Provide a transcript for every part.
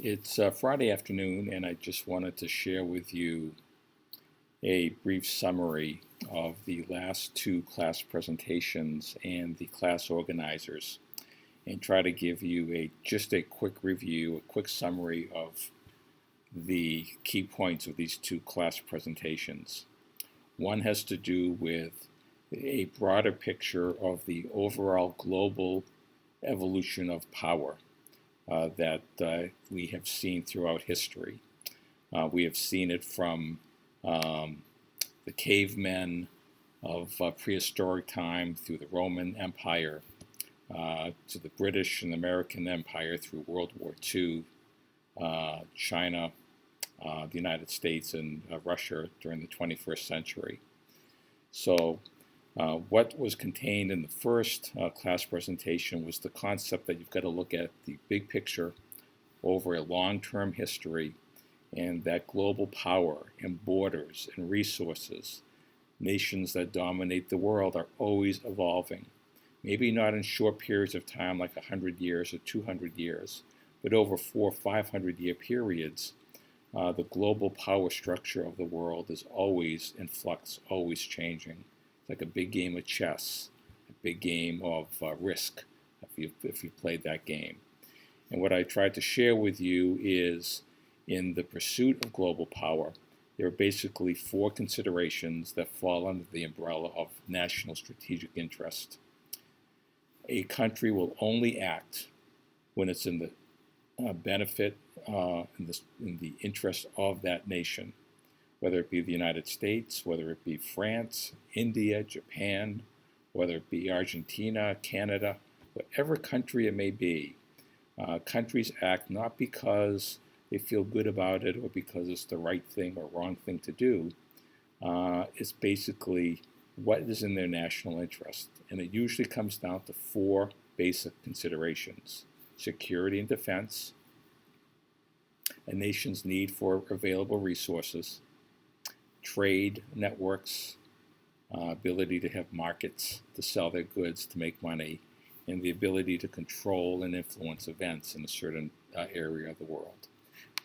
It's Friday afternoon, and I just wanted to share with you a brief summary of the last two class presentations and the class organizers, and try to give you just a quick review, a quick summary of the key points of these two class presentations. One has to do with a broader picture of the overall global evolution of power that we have seen throughout history. We have seen it from the cavemen of prehistoric time through the Roman Empire to the British and American Empire through World War II, China, the United States, and Russia during the 21st century. So what was contained in the first class presentation was the concept that you've got to look at the big picture over a long-term history, and that global power and borders and resources, nations that dominate the world, are always evolving. Maybe not in short periods of time like 100 years or 200 years, but over 400 or 500 year periods. The global power structure of the world is always in flux, always changing. It's like a big game of chess, a big game of Risk, if you've played that game. And what I tried to share with you is, in the pursuit of global power, there are basically four considerations that fall under the umbrella of national strategic interest. A country will only act when it's in the benefit, in the interest of that nation, whether it be the United States, whether it be France, India, Japan, whether it be Argentina, Canada, whatever country it may be. Countries act not because they feel good about it or because it's the right thing or wrong thing to do. It's basically what is in their national interest. And it usually comes down to four basic considerations: security and defense, a nation's need for available resources, trade networks, ability to have markets to sell their goods to make money, and the ability to control and influence events in a certain area of the world.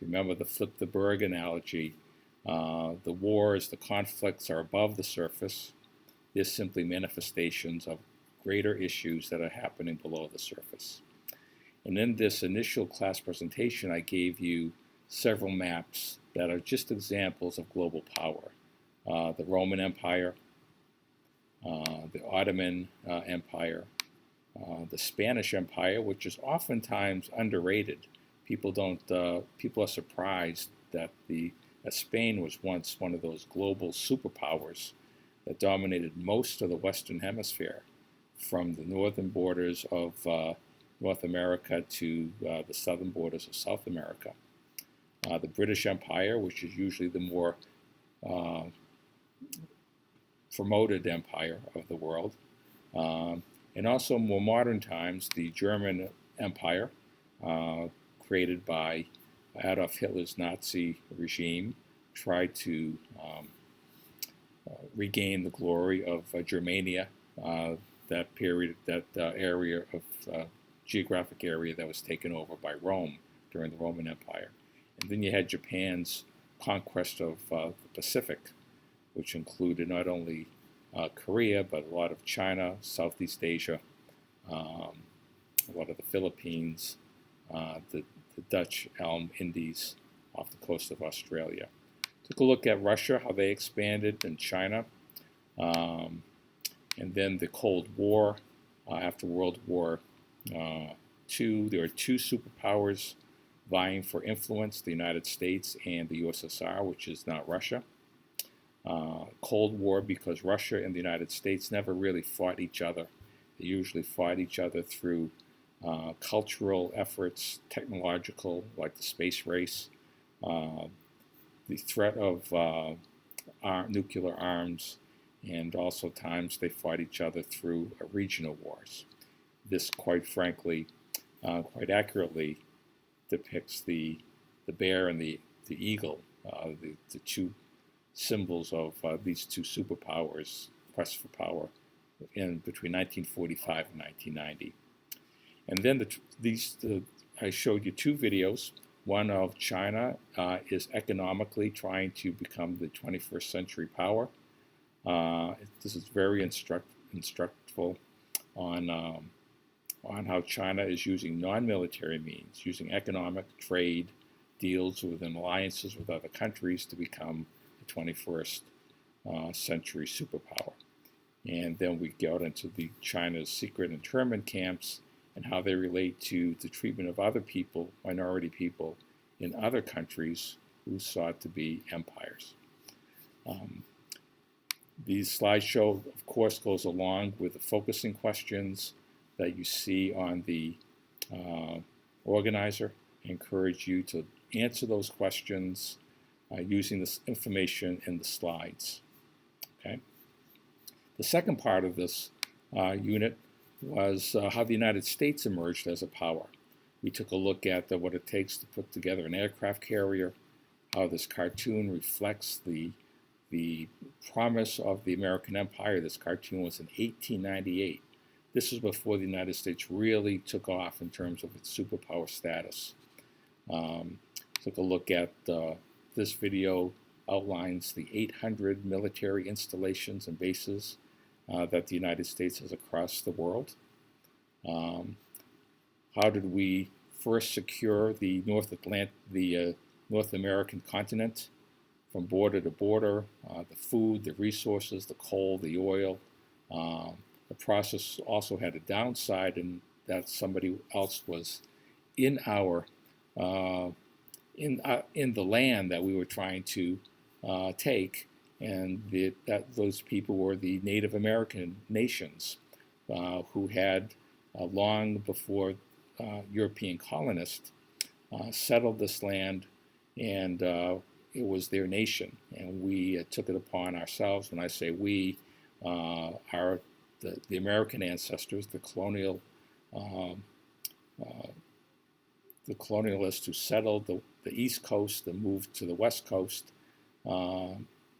Remember the flip the bird analogy. The wars, the conflicts are above the surface. They're simply manifestations of greater issues that are happening below the surface. And in this initial class presentation, I gave you several maps that are just examples of global power. The Roman Empire, the Ottoman Empire, the Spanish Empire, which is oftentimes underrated. People are surprised that Spain was once one of those global superpowers that dominated most of the Western Hemisphere, from the northern borders of North America to the southern borders of South America. The British Empire, which is usually the more promoted empire of the world, and also more modern times, the German Empire, created by Adolf Hitler's Nazi regime, tried to regain the glory of Germania, that area of geographic area that was taken over by Rome during the Roman Empire. And then you had Japan's conquest of the Pacific, which included not only Korea, but a lot of China, Southeast Asia, a lot of the Philippines, the Dutch Elm Indies off the coast of Australia. Took a look at Russia, how they expanded, and China. And then the Cold War. After World War II, there were two superpowers vying for influence: the United States and the USSR, which is not Russia. Cold War because Russia and the United States never really fought each other. They usually fought each other through cultural efforts, technological, like the space race, the threat of nuclear arms, and also times they fought each other through regional wars. This, quite frankly, quite accurately depicts the bear and the eagle, the two symbols of these two superpowers' quest for power in between 1945 and 1990. And then I showed you two videos. One of China is economically trying to become the 21st century power. This is very instructful on how China is using non-military means, using economic trade deals within alliances with other countries to become the 21st century superpower. And then we go into China's secret internment camps and how they relate to the treatment of other people, minority people, in other countries who sought to be empires. These slideshow, of course, goes along with the focusing questions that you see on the organizer. I encourage you to answer those questions using this information in the slides. Okay. The second part of this unit was how the United States emerged as a power. We took a look at what it takes to put together an aircraft carrier, how this cartoon reflects the promise of the American Empire. This cartoon was in 1898. This is before the United States really took off in terms of its superpower status. Took a look at this video outlines the 800 military installations and bases that the United States has across the world. How did we first secure the North American continent from border to border? The food, the resources, the coal, the oil. The process also had a downside in that somebody else was in our in the land that we were trying to take, and those people were the Native American nations who had long before European colonists settled this land, and it was their nation, and we took it upon ourselves. When I say we, are the American ancestors, the colonialists who settled the East Coast and moved to the West Coast,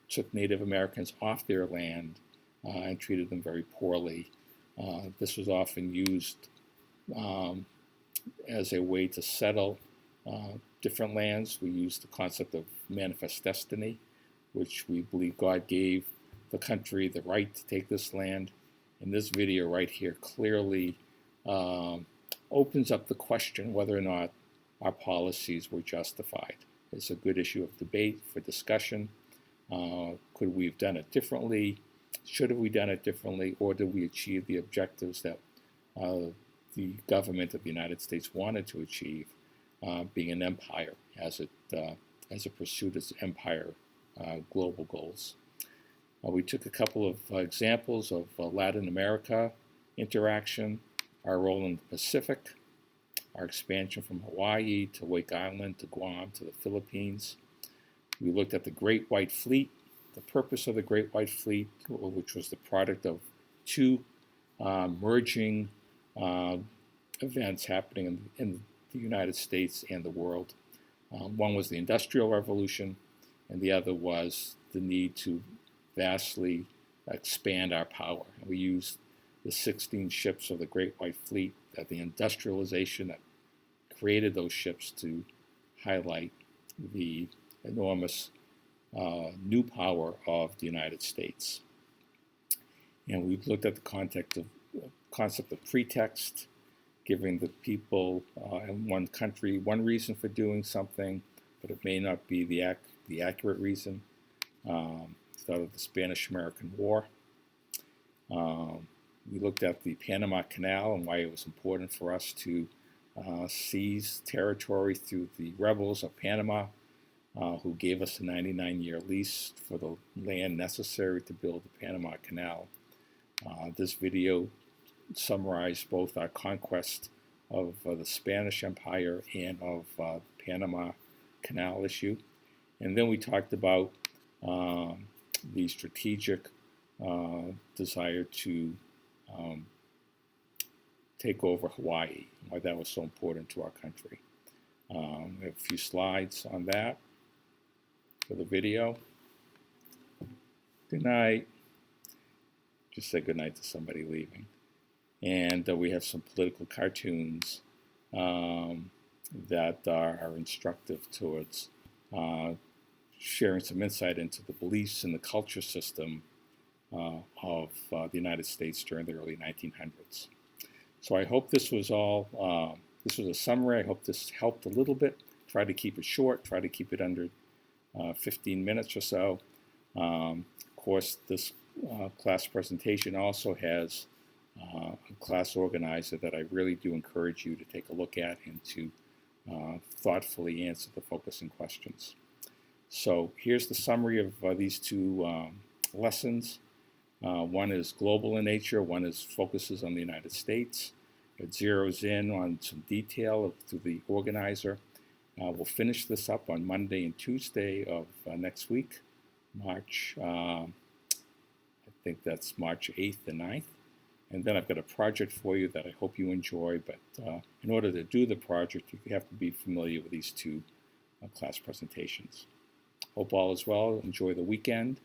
took Native Americans off their land and treated them very poorly. This was often used as a way to settle different lands. We used the concept of manifest destiny, which we believe God gave the country the right to take this land. And this video right here clearly opens up the question whether or not our policies were justified. It's a good issue of debate for discussion. Could we have done it differently? Should have we done it differently? Or did we achieve the objectives that the government of the United States wanted to achieve, being an empire as it pursued its empire global goals? We took a couple of examples of Latin America interaction, our role in the Pacific, our expansion from Hawaii to Wake Island to Guam to the Philippines. We looked at the Great White Fleet, the purpose of the Great White Fleet, which was the product of two merging events happening in the United States and the world. One was the Industrial Revolution, and the other was the need to vastly expand our power. And we used the 16 ships of the Great White Fleet, the industrialization that created those ships, to highlight the enormous new power of the United States. And we looked at the concept of pretext, giving the people in one country one reason for doing something, but it may not be the accurate reason. Thought of the Spanish-American War. We looked at the Panama Canal and why it was important for us to seize territory through the rebels of Panama, who gave us a 99-year lease for the land necessary to build the Panama Canal. This video summarized both our conquest of the Spanish Empire and of the Panama Canal issue. And then we talked about the strategic desire to take over Hawaii, why that was so important to our country. We have a few slides on that for the video. Good night. Just say good night to somebody leaving. And we have some political cartoons that are instructive towards sharing some insight into the beliefs and the culture system of the United States during the early 1900s. So I hope this was all, this was a summary. I hope this helped a little bit. Try to keep it short, try to keep it under 15 minutes or so. Of course, this class presentation also has a class organizer that I really do encourage you to take a look at and to thoughtfully answer the focusing questions. So here's the summary of these two lessons. One is global in nature, one is focuses on the United States. It zeroes in on some detail through the organizer. We'll finish this up on Monday and Tuesday of next week, March, I think that's March 8th and 9th. And then I've got a project for you that I hope you enjoy, but in order to do the project, you have to be familiar with these two class presentations. Hope all is well. Enjoy the weekend,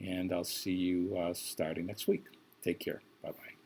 and I'll see you starting next week. Take care. Bye-bye.